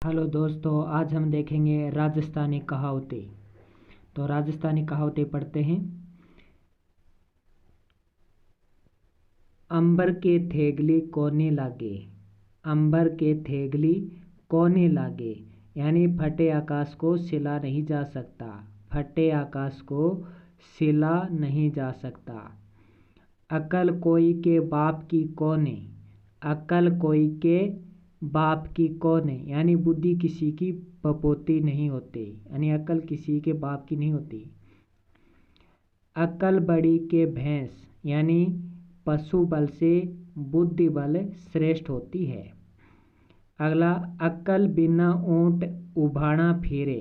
Hello दोस्तों, आज हम देखेंगे राजस्थानी कहावतें। तो राजस्थानी कहावतें पढ़ते हैं। अंबर के थेगली कोने लागे, अंबर के थेगली कोने लागे। यानी फटे आकाश को सिला नहीं जा सकता, फटे आकाश को सिला नहीं जा सकता। अकल कोई के बाप की कोने, अकल कोई के बाप की कोने। यानी बुद्धि किसी की बपोती नहीं होती, यानी अकल किसी के बाप की नहीं होती। अकल बड़ी के भैंस, यानी पशु बल से बुद्धि बल श्रेष्ठ होती है। अगला, अकल बिना ऊंट उभाना फिरे,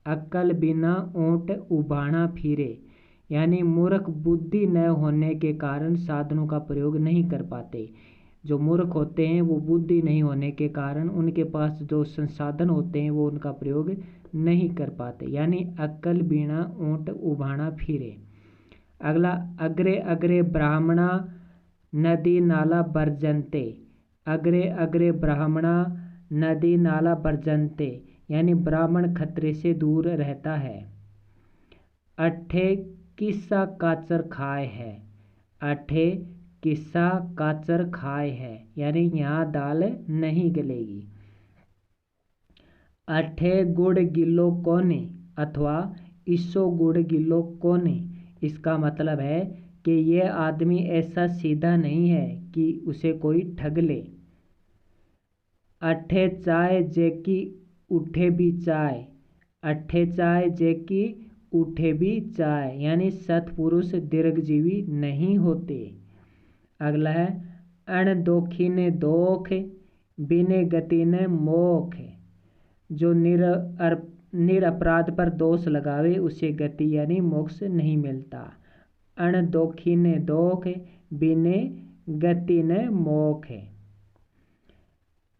अकल बिना ऊंट उभाना फिरे। यानी मूर्ख बुद्धि न होने के कारण साधनों का प्रयोग नहीं कर पाते। जो मूर्ख होते हैं वो बुद्धि नहीं होने के कारण उनके पास जो संसाधन होते हैं वो उनका प्रयोग नहीं कर पाते। यानी अक्ल बिना ऊंट उभाना फिरे। अगला, अग्रे अग्रे ब्राह्मणा नदी नाला बरजनते, अग्रे अग्रे ब्राह्मणा नदी नाला बरजनते। यानी ब्राह्मण खतरे से दूर रहता है। अठे किस्सा काचर खाए है, अठे किस्सा काचर खाए है। यानी यहाँ दाल नहीं गलेगी। अठे गुड़ गिलो कोने अथवा इसो गुड़ गिलो कोने। इसका मतलब है कि यह आदमी ऐसा सीधा नहीं है कि उसे कोई ठग ले। अठे चाय जेकी उठे भी चाय, अठे चाय जेकी उठे भी चाय। यानी सत्पुरुष दीर्घजीवी नहीं होते। अगला है, अणदोखी ने दोख बिने गति ने मोख। जो निरपराध पर दोष लगावे उसे गति यानी मोक्ष नहीं मिलता। अणदोखी ने दोख बिने गति ने मोख।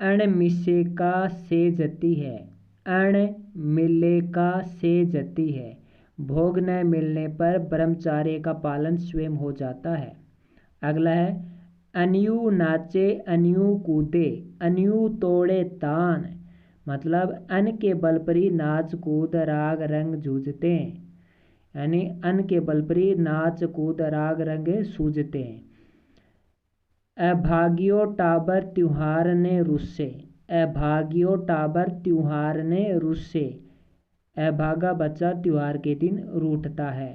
अण मिसे का से जती है, अण मिले का से जती है। भोग न मिलने पर ब्रह्मचार्य का पालन स्वयं हो जाता है। अगला है, अनियु नाचे अनियु कूदे अनियु तोड़े तान। मतलब अन्न के बल पर ही नाच कूद राग रंग जूझते हैं, यानी अन्न के बल पर ही नाच कूद राग रंग सूझते हैं। अभागियो टाबर त्योहार ने रुस्से, अभागियो टाबर त्योहार ने रुस्से। अभागा बच्चा त्योहार के दिन रूठता है,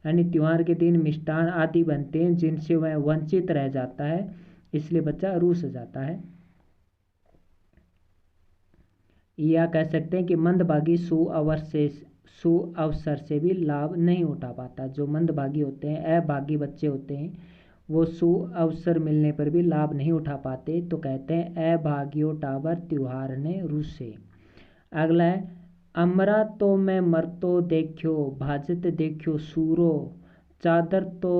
यानी त्योहार के दिन मिष्ठान आदि बनते हैं जिनसे वह वंचित रह जाता है, इसलिए बच्चा रूठ जाता है। या कह सकते हैं कि मंदभागी सुअवसर से भी लाभ नहीं उठा पाता। जो मंदभागी होते हैं, अभागी बच्चे होते हैं, वो सुअवसर मिलने पर भी लाभ नहीं उठा पाते। तो कहते हैं अभागियो टाबर त्योहार ने रुसे। अगला है, अमरा तो मैं मरतो देखियो भाजत देखियो सूरो, चादर तो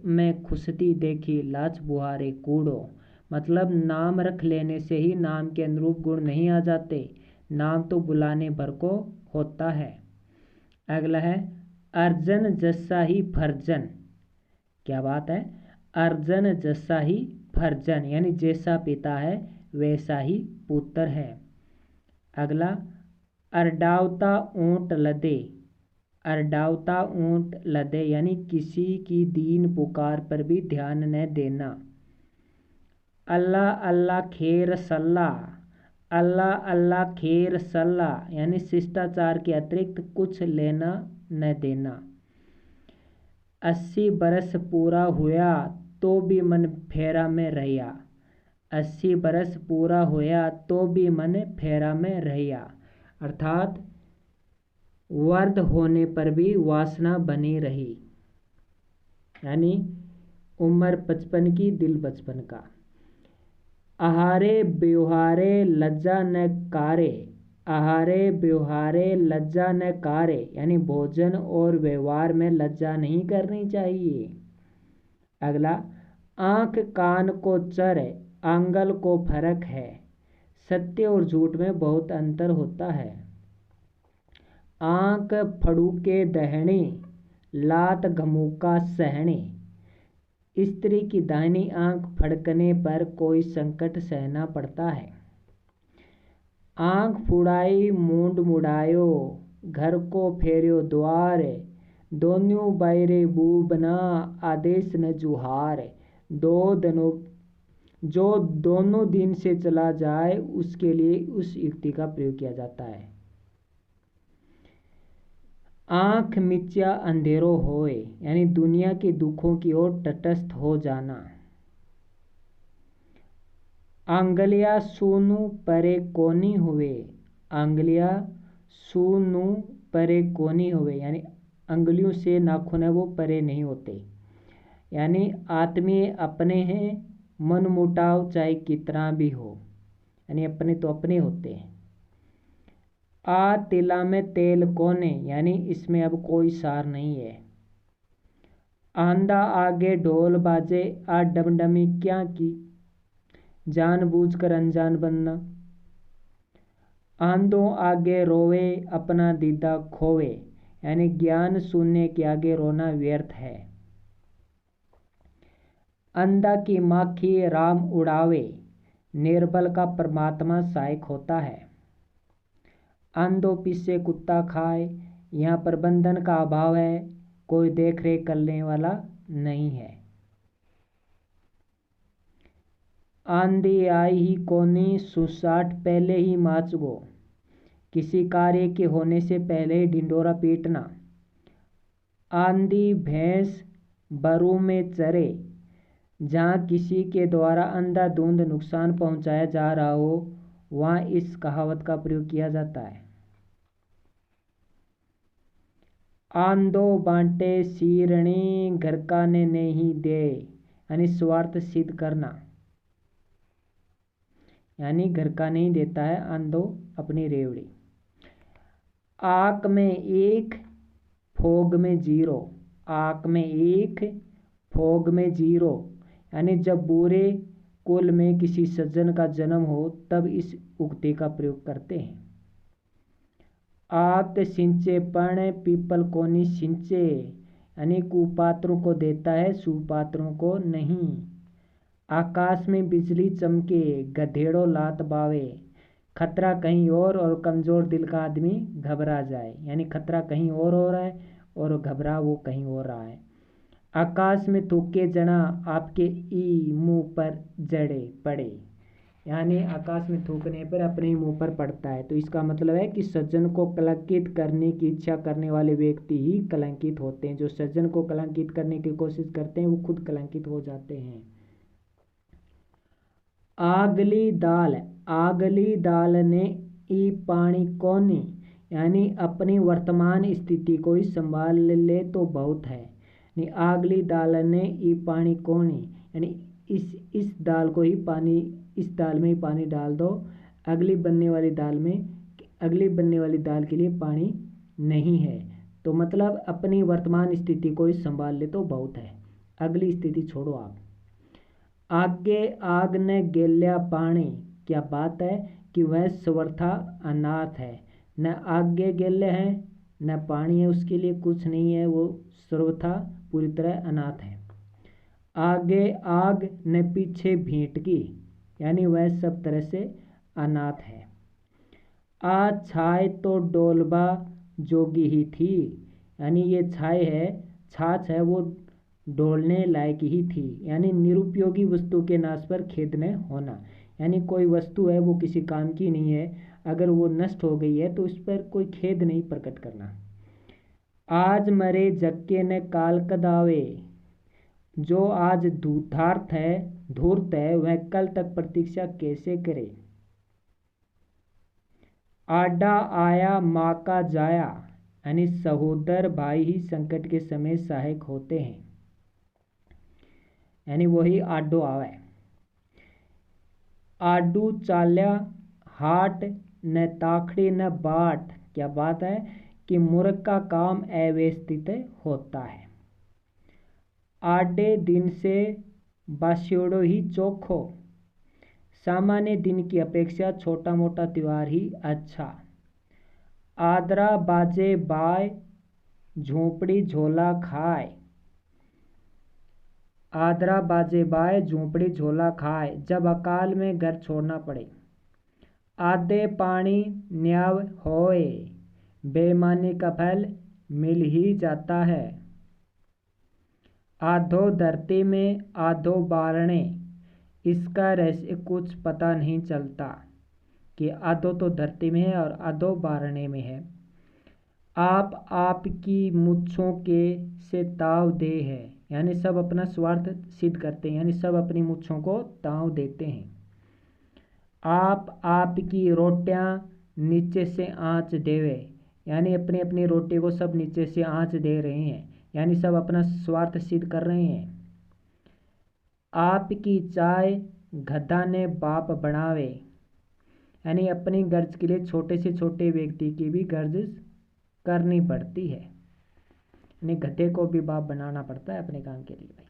मैं खुशती देखी लाच बुहारे कूड़ो। मतलब नाम रख लेने से ही नाम के अनुरूप गुण नहीं आ जाते, नाम तो बुलाने भर को होता है। अगला है, अर्जन जैसा ही फर्जन। क्या बात है, अर्जन जैसा ही फर्जन, यानी जैसा पिता है वैसा ही पुत्र है। अगला, अरडावता ऊंट लदे, अरडावता ऊंट लदे। यानी किसी की दीन पुकार पर भी ध्यान न देना। अल्लाह अल्लाह खेर सल्लाह, अल्लाह अल्लाह खेर सल्लाह। यानी शिष्टाचार के अतिरिक्त कुछ लेना न देना। 80 बरस पूरा हुआ तो भी मन फेरा में रहिया, 80 बरस पूरा हुआ तो भी मन फेरा में रहिया। अर्थात वर्ध होने पर भी वासना बनी रही, यानी उम्र 55 की दिल बचपन का। आहारे व्यवहारे लज्जा न कारे, आहारे व्यवहारे लज्जा न कारे। यानी भोजन और व्यवहार में लज्जा नहीं करनी चाहिए। अगला, आंख कान को चर आंगल को फर्क है, सत्य और झूठ में बहुत अंतर होता है। आंख फड़ूके दहने लात घमूका सहने। स्त्री की दाहिनी आंख फड़कने पर कोई संकट सहना पड़ता है। आँख फुड़ाई मूंड मुड़ायो, घर को फेर्यो द्वार, दोन्यों बायरे बूबना, आदेश न जुहार। दो दिनों जो दोनों दिन से चला जाए उसके लिए उस युक्ति का प्रयोग किया जाता है। आँख मिच्या अंधेरो होए, यानी दुनिया के दुखों की ओर तटस्थ हो जाना। आंगलिया सूनु परे कोनी हुए, आंगलिया सूनु परे कोनी हुए, यानी अंगुलियों से नाखून है वो परे नहीं होते, यानी आत्मीय अपने हैं, मन मुटाव चाहे कितना भी हो, यानी अपने तो अपने होते हैं। आ तिला में तेल कोने, यानी इसमें अब कोई सार नहीं है। आंधा आगे ढोल बाजे, आ डमडमी क्या की, जानबूझकर अनजान बनना। आंधों आगे रोवे, अपना दीदा खोवे, यानी ज्ञान शून्य के आगे रोना व्यर्थ है। अंधा की माखी राम उड़ावे, निर्बल का परमात्मा सहायक होता है। अंधों पीछे कुत्ता खाए, यहाँ प्रबंधन का अभाव है, कोई देख रेख करने वाला नहीं है। आंधी आई ही कोनी, सुसाट पहले ही माच गो, किसी कार्य के होने से पहले ही ढिंडोरा पीटना। आंधी भैंस बरू में चरे, जहाँ किसी के द्वारा अंधाधुंध नुकसान पहुँचाया जा रहा हो वहाँ इस कहावत का प्रयोग किया जाता है। आंधो बांटे शीरणी, घर का ने नहीं दे, यानी स्वार्थ सिद्ध करना, यानी घर का नहीं देता है आंधो अपनी रेवड़ी। आँख में एक फोग में जीरो, आँख में एक फोग में जीरो, यानी जब बुरे कुल में किसी सज्जन का जन्म हो तब इस उक्ति का प्रयोग करते हैं। आक सिंचे पण, पीपल कोनी सिंचे, यानी कुपात्रों को देता है सुपात्रों को नहीं। आकाश में बिजली चमके, गधेड़ो लात बावे, खतरा कहीं और कमजोर दिल का आदमी घबरा जाए, यानी खतरा कहीं और हो रहा है और घबरा वो कहीं और रहा है। आकाश में थूके जना, आपके ई मुंह पर जड़े पड़े, यानी आकाश में थूकने पर अपने ही मुंह पर पड़ता है। तो इसका मतलब है कि सज्जन को कलंकित करने की इच्छा करने वाले व्यक्ति ही कलंकित होते हैं। जो सज्जन को कलंकित करने की कोशिश करते हैं वो खुद कलंकित हो जाते हैं। आगली दाल, आगली दाल ने ई पानी कोनी, यानी अपनी वर्तमान स्थिति को ही संभाल ले तो बहुत है। यानी आगली दाल ने ई पानी कोनी, यानी इस दाल को ही पानी, इस दाल में ही पानी डाल दो, अगली बनने वाली दाल में, अगली बनने वाली दाल के लिए पानी नहीं है। तो मतलब अपनी वर्तमान स्थिति को ही संभाल ले तो बहुत है, अगली स्थिति छोड़ो आप। आगे आग ने गेल्या पानी, क्या बात है कि वह सर्वथा अनाथ है, न आगे गेले हैं न पानी है, उसके लिए कुछ नहीं है, वो सर्वथा पूरी तरह अनाथ है। आगे आग न पीछे भीटकी, यानी वह सब तरह से अनाथ है। आ छाय तो डोलबा जोगी ही थी, यानी ये छाय है, छाछ है, वो डोलने लायक ही थी, यानी निरुपयोगी वस्तु के नाश पर खेद न होना, यानी कोई वस्तु है वो किसी काम की नहीं है, अगर वो नष्ट हो गई है तो उस पर कोई खेद नहीं प्रकट करना। आज मरे जक्के ने काल कदावे, जो आज धूर्त है वह कल तक प्रतीक्षा कैसे करे। आडा आया माँ का जाया, यानी सहोदर भाई ही संकट के समय सहायक होते हैं, यानी वही आडो आवे। आडू चाल्या हाट, न ताखड़ी न बाट, क्या बात है कि मूर्ख का काम अव्यवस्थित होता है। आडे दिन से बास्योड़ो ही चोखो, सामान्य दिन की अपेक्षा छोटा मोटा त्यौहार ही अच्छा। आदरा बाजे बाय, झोंपड़ी झोला खाए, आदरा बाजे बाय झोंपड़ी झोला खाए, जब अकाल में घर छोड़ना पड़े। आधे पानी न्याव होए, बेईमानी का फल मिल ही जाता है। आधो धरती में आधो बारणे, इसका रहस्य कुछ पता नहीं चलता कि आधो तो धरती में है और आधो बारणे में है। आप आपकी मुच्छों के से ताव दे है, यानी सब अपना स्वार्थ सिद्ध करते हैं, यानी सब अपनी मुच्छों को ताव देते हैं। आप आपकी रोटियां नीचे से आँच देवे, यानी अपनी अपनी रोटी को सब नीचे से आँच दे रहे हैं, यानी सब अपना स्वार्थ सिद्ध कर रहे हैं। आपकी चाय गधा ने बाप बनावे, यानी अपनी गर्ज के लिए छोटे से छोटे व्यक्ति की भी गर्ज करनी पड़ती है, यानी गधे को भी बाप बनाना पड़ता है अपने काम के लिए भाई।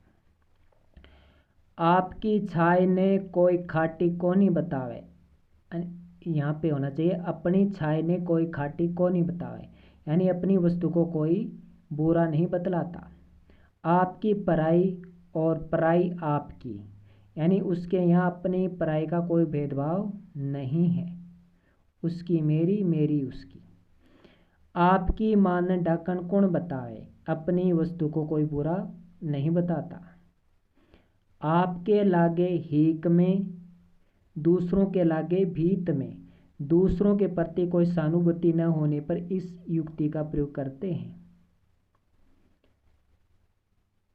आपकी छाई ने कोई खाटी को नहीं बतावे, यहाँ पे होना चाहिए अपनी छाई ने कोई खाटी को नहीं बतावे, यानी अपनी वस्तु को कोई बुरा नहीं बतलाता। आपकी पराई और पराई आपकी, यानी उसके यहाँ अपनी पराई का कोई भेदभाव नहीं है, उसकी मेरी मेरी उसकी। आपकी मान ढाकन कौन बतावे, अपनी वस्तु को कोई बुरा नहीं बताता। आपके लागे हीक में, दूसरों के लागे भीत में, दूसरों के प्रति कोई सहानुभूति न होने पर इस युक्ति का प्रयोग करते हैं।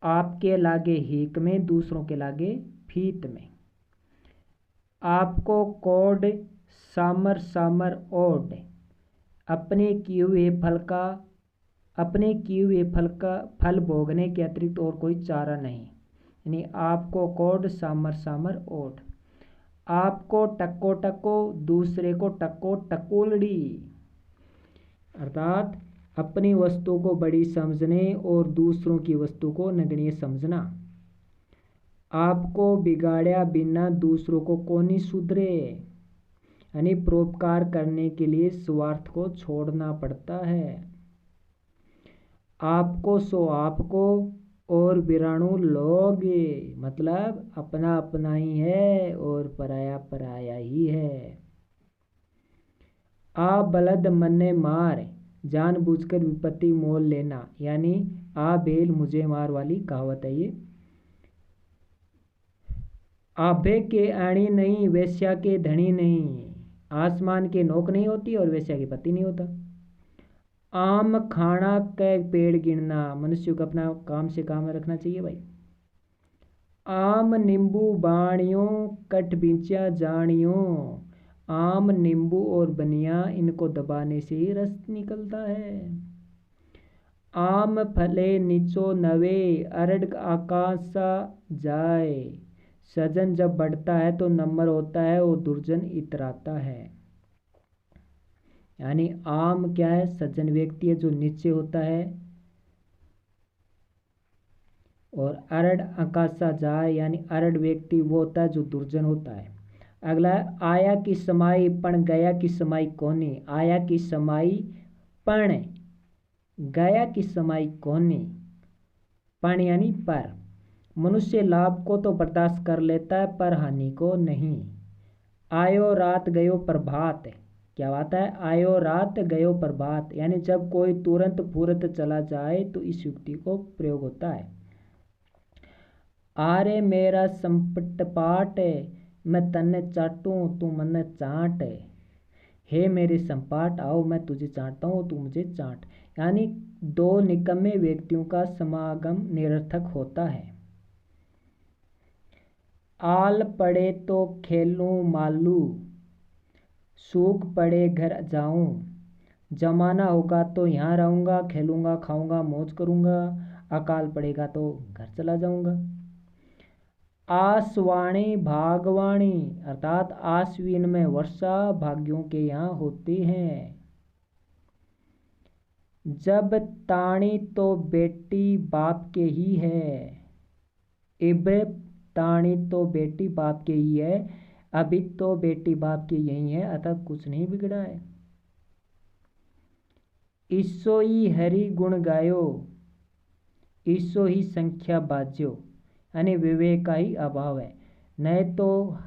आपके लागे हीक में, दूसरों के लागे भीत में। आपको कोड सामर सामर ओड, अपने किए हुए फल भोगने के अतिरिक्त और कोई चारा नहीं, यानी आपको कोड सामर सामर ओड। आपको टक्को टक्को, दूसरे को टक्को टकोलड़ी, अर्थात अपनी वस्तु को बड़ी समझने और दूसरों की वस्तु को नगण्य समझना। आपको बिगाड़या बिना दूसरों को कोनी सुधरे, यानी परोपकार करने के लिए स्वार्थ को छोड़ना पड़ता है। आपको सो आपको और विराणु लोग, मतलब अपना अपना ही है और पराया पराया ही है। आ बलद मन्ने मार, जानबूझकर विपत्ति मोल लेना, यानी आ बेल मुझे मार वाली कहावत है ये। आभे के आणी नहीं, वेश्या के धनी नहीं, आसमान के नोक नहीं होती और वेश्या के पति नहीं होता। आम खाना के पेड़ गिनना, मनुष्य को अपना काम से काम रखना चाहिए भाई। आम नींबू बाणियों, कट बिंचिया जानियों, आम नींबू और बनिया इनको दबाने से ही रस निकलता है। आम फले नीचो नवे, अरड़ आकाश सा जाए, सजन जब बढ़ता है तो नम्र होता है और दुर्जन इतराता है। यानी आम क्या है, सज्जन व्यक्ति है जो नीचे होता है, और अरड़ आकाशा जाए, यानी अरड़ व्यक्ति वो होता है जो दुर्जन होता है। अगला है आया की समाई पण गया की समाई कोनी, आया की समाई पण गया की समाई कोनी। पण यानी पर, मनुष्य लाभ को तो बर्दाश्त कर लेता है पर हानि को नहीं। आयो रात गयो प्रभात, क्या बात है, आयो रात गयो प्रभात, यानी जब कोई तुरंत फुरत चला जाए तो इस युक्ति को प्रयोग होता है। आरे मेरा संपट पाट, मैं तन्ने चाटूं तू मन्ने चाट, हे मेरे संपाट आओ मैं तुझे चाटता हूँ तू मुझे चाट, यानी दो निकम्मे व्यक्तियों का समागम निरर्थक होता है। आल पड़े तो खेलूं मालू, सूख पड़े घर जाऊं, जमाना होगा तो यहाँ रहूँगा, खेलूँगा खाऊँगा मौज करूँगा, अकाल पड़ेगा तो घर चला जाऊँगा। आसवाणी भागवाणी, अर्थात आश्विन में वर्षा भाग्यों के यहाँ होती है। जब ताणी तो बेटी बाप के ही है, इब ताणी तो बेटी बाप के ही है, अभी तो बेटी बाप की यही है, अतः कुछ नहीं बिगड़ा है। ईसो ही हरि गुण गायो, ईसो ही संख्या बाज्यो, यानी विवेक का ही अभाव है। नहीं तो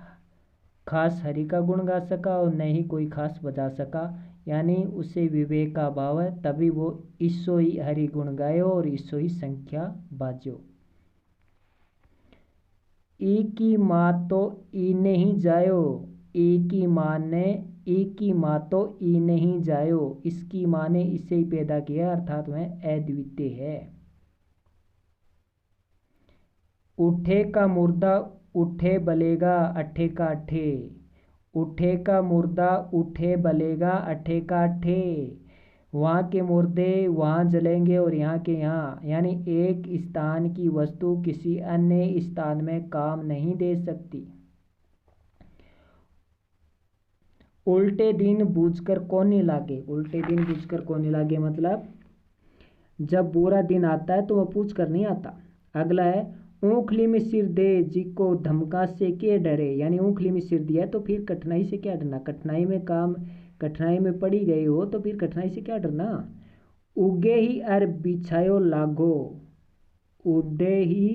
खास हरि का गुण गा सका और न ही कोई खास बजा सका, यानी उसे विवेक का अभाव है, तभी वो ईसो ही हरि गुण गायो और ईसो ही संख्या बाजो। ई की माँ तो ई नहीं जायो, ई की माँ ने ई की माँ तो ई नहीं जायो, इसकी माँ ने इसे ही पैदा किया, अर्थात वह अद्वितीय है। उठे का मुर्दा उठे बलेगा, अठे का अठे, उठे का मुर्दा उठे बलेगा, अठे का अठे, वहाँ के मुर्दे वहाँ जलेंगे और यहाँ के यहाँ, यानी एक स्थान की वस्तु किसी अन्य स्थान में काम नहीं दे सकती। उल्टे दिन बूझकर कोने लागे, उल्टे दिन बूझकर कोने लागे मतलब जब बुरा दिन आता है तो वह पूछ कर नहीं आता। अगला है ऊखली में सिर दे जिको धमका से के डरे, यानी ऊखली में सिर दिया तो फिर कठिनाई से क्या डरना, कठिनाई में पड़ी गई हो तो फिर कठिनाई से क्या डरना। उगे ही अर बिछायो लागो, उड़े ही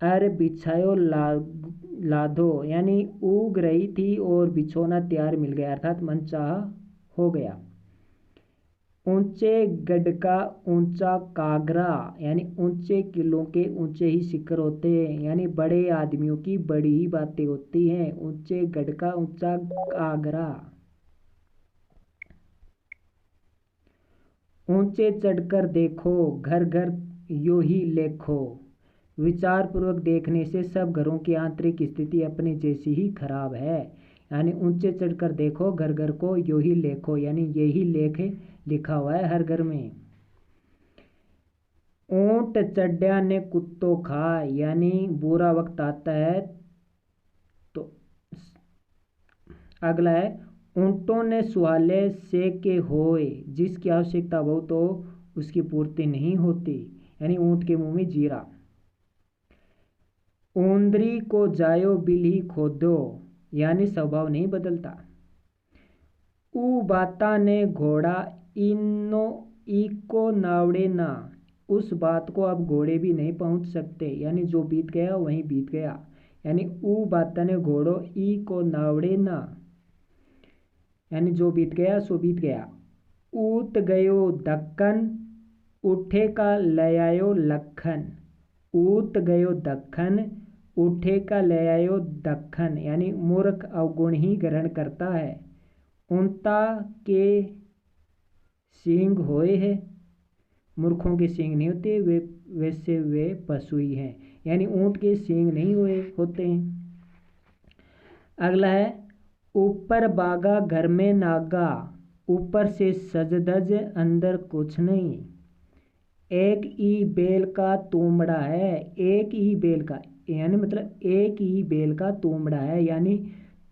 अर बिछायो लादो, यानी उग रही थी और बिछोना तैयार मिल गया, अर्थात मनचाहा हो गया। ऊंचे गढ़ का ऊंचा कागरा, यानी ऊंचे किलों के ऊंचे ही शिखर होते हैं, यानी बड़े आदमियों की बड़ी ही बातें होती हैं। ऊंचे गढ़ का ऊंचा कागरा। ऊंचे चढ़कर देखो घर घर यो ही लेखो, विचार पूर्वक देखने से सब घरों की आंतरिक स्थिति अपने जैसी ही खराब है, यानी ऊंचे चढ़कर देखो घर घर को यो ही लेखो, यानी यही लेख लिखा हुआ है हर घर में। ऊंट चढ़िया ने कुत्तो खाए, यानी बुरा वक्त आता है तो। अगला है ऊंटों ने सुहाले से के होए, जिसकी आवश्यकता हो तो उसकी पूर्ति नहीं होती, यानी ऊंट के मुंह में जीरा। ऊंदरी को जायो बिल ही खोदो, यानी स्वभाव नहीं बदलता। ऊ बाता ने घोड़ा इनो इको नावड़े ना, उस बात को अब घोड़े भी नहीं पहुंच सकते, यानी जो बीत गया वहीं बीत गया, यानी ऊ बाता ने घोड़ो ई को नावड़े ना, यानी जो बीत गया सो बीत गया। ऊत गयो दक्कन उठे का लयायो लखन, ऊत गयो दक्कन उठे का लयायो दक्कन, यानी मूर्ख अवगुण ही ग्रहण करता है। ऊंता के सींग होए है, मूर्खों के सींग नहीं होते, वे वैसे वे पशु ही हैं, यानी ऊंट के सींग नहीं हुए होते हैं। अगला है ऊपर बागा घर में नागा, ऊपर से सज धज अंदर कुछ नहीं। एक ही बेल का तुमड़ा है, एक ही बेल का, यानी मतलब एक ही बेल का तुमड़ा है, यानी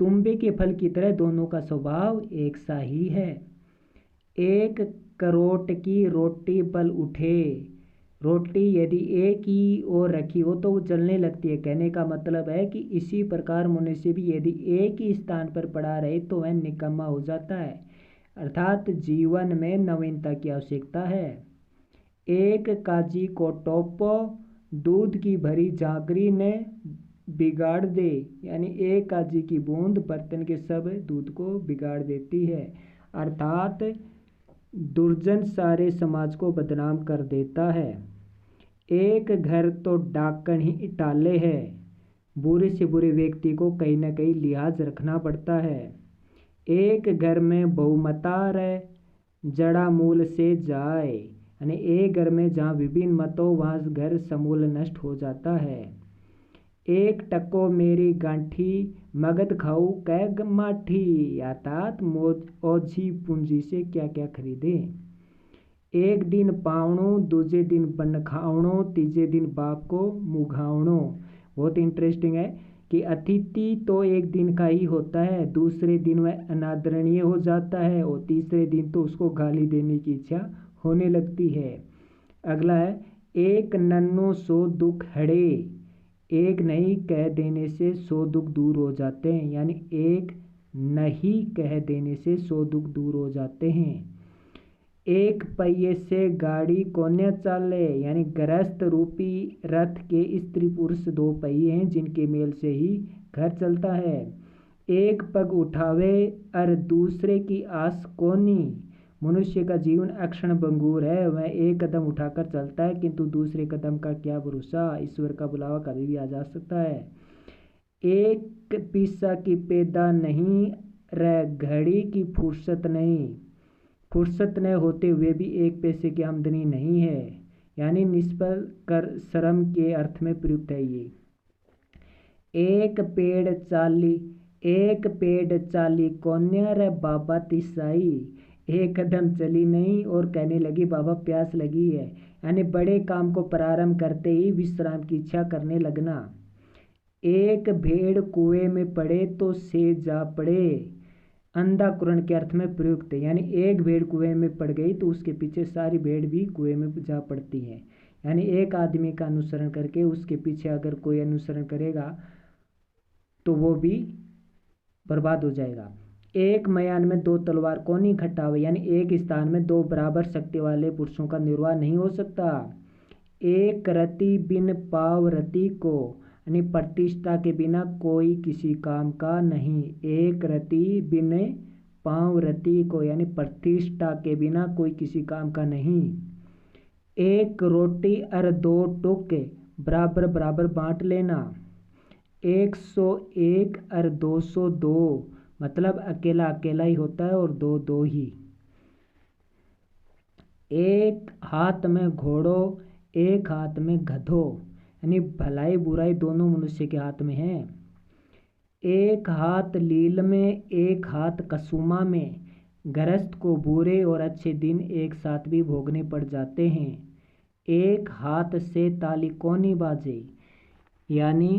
तुम्बे के फल की तरह दोनों का स्वभाव एक सा ही है। एक करोट की रोटी बल उठे, रोटी यदि एक ही ओर रखी हो तो वो जलने लगती है, कहने का मतलब है कि इसी प्रकार मनुष्य भी यदि एक ही स्थान पर पड़ा रहे तो वह निकम्मा हो जाता है, अर्थात जीवन में नवीनता की आवश्यकता है। एक काजी को टोपो दूध की भरी झांकरी ने बिगाड़ दे, यानी एक काजी की बूंद बर्तन के सब दूध को बिगाड़ देती है, अर्थात दुर्जन सारे समाज को बदनाम कर देता है। एक घर तो डाकन ही टाले है, बुरे से बुरे व्यक्ति को कहीं ना कहीं लिहाज रखना पड़ता है। एक घर में बहुमता रहे जड़ा मूल से जाए, यानी एक घर में जहाँ विभिन्न मतों वहाँ घर समूल नष्ट हो जाता है। एक टको मेरी गांठी मगध खाऊ कै माठी, अर्थात ओझी पूंजी से क्या क्या खरीदे। एक दिन पावणो दूजे दिन बन खावणो तीजे दिन बाप को मुघावणो। बहुत इंटरेस्टिंग है कि अतिथि तो एक दिन का ही होता है, दूसरे दिन वह अनादरणीय हो जाता है और तीसरे दिन तो उसको गाली देने की इच्छा होने लगती है। अगला है एक नन्नो सो दुख हड़े, एक नहीं कह देने से 100 दुख दूर हो जाते हैं, यानी एक नहीं कह देने से 100 दुख दूर हो जाते हैं। एक पहिए से गाड़ी कोने चाले, यानी गृहस्थ रूपी रथ के स्त्री पुरुष 2 पहिए हैं जिनके मेल से ही घर चलता है। एक पग उठावे और दूसरे की आस कोनी। मनुष्य का जीवन अक्षण भंगुर है, वह एक कदम उठाकर चलता है किंतु दूसरे कदम का क्या भरोसा। ईश्वर का बुलावा कभी भी आ जा सकता है। एक पैसा की पैदा नहीं रह घड़ी की फुर्सत नहीं। फुर्सत न होते हुए भी एक पैसे की आमदनी नहीं है, यानी निष्फल कर श्रम के अर्थ में प्रयुक्त है ये। एक पेड़ चाली कोन्या रे बाबा तिसाई। एक कदम चली नहीं और कहने लगी बाबा प्यास लगी है, यानी बड़े काम को प्रारंभ करते ही विश्राम की इच्छा करने लगना। एक भेड़ कुएं में पड़े तो से जा पड़े। अंधाकुरण के अर्थ में प्रयुक्त है, यानी एक भेड़ कुएं में पड़ गई तो उसके पीछे सारी भेड़ भी कुएं में जा पड़ती है। यानी एक आदमी का अनुसरण करके उसके पीछे अगर कोई अनुसरण करेगा तो वो भी बर्बाद हो जाएगा। एक मयान में दो तलवार कौन इकट्ठा हुए, यानी एक स्थान में दो बराबर शक्ति वाले पुरुषों का निर्वाह नहीं हो सकता। एक रति बिन पाव रति को, यानी प्रतिष्ठा के बिना कोई किसी काम का नहीं। एक रति बिन पांव रति को, यानी प्रतिष्ठा के बिना कोई किसी काम का नहीं। एक रोटी और दो टुक बराबर बराबर बांट लेना। 101 और 202, मतलब अकेला अकेला ही होता है और दो दो ही। एक हाथ में घोड़ो एक हाथ में गधो, यानी भलाई बुराई दोनों मनुष्य के हाथ में है। एक हाथ लील में एक हाथ कसुमा में। गृहस्थ को बुरे और अच्छे दिन एक साथ भी भोगने पड़ जाते हैं। एक हाथ से ताली कोनी बाजे, यानी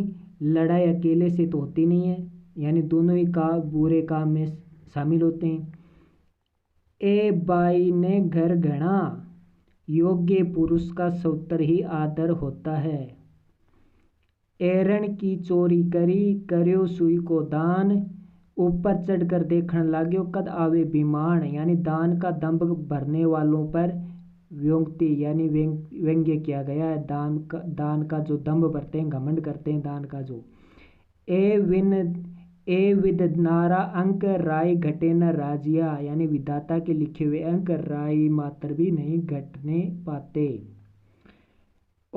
लड़ाई अकेले से तो होती नहीं है, यानी दोनों ही बुरे काम में शामिल होते हैं। ए बाई ने घर घड़ा, योग्य पुरुष का सौतर ही आदर होता है। एरण की चोरी करी कर्यो सुई को दान, ऊपर चढ़कर देखने लाग्यो कद आवे विमान, यानी दान का दंभ भरने वालों पर व्योंक्ति यानी व्यंग्य किया गया है। दान का जो दंभ भरते हैं, घमंड करते हैं दान का जो। ए विद नारा अंक राय घटे न राजिया, यानी विधाता के लिखे हुए अंक राय मात्र भी नहीं घटने पाते।